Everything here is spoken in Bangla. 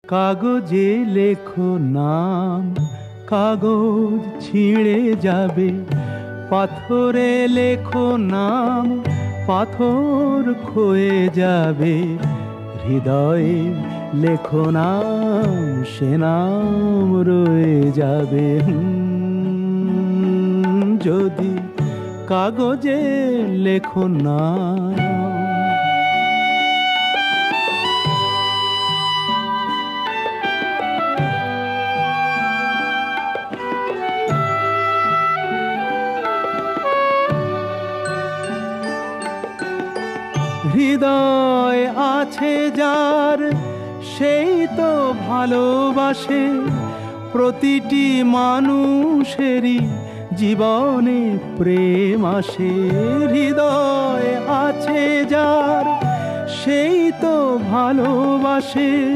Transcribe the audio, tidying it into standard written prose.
কাগজে লেখো নাম, কাগজ ছিঁড়ে যাবে। পাথরে লেখো নাম, পাথর ক্ষয়ে যাবে। হৃদয়ে লেখো নাম, সে নাম রয়ে যাবে। যদি কাগজে লেখো নাম। হৃদয় আছে যার, সেই তো ভালোবাসে। প্রতিটি মানুষেরই জীবনে প্রেম আসে। হৃদয় আছে যার, সেই তো ভালোবাসে।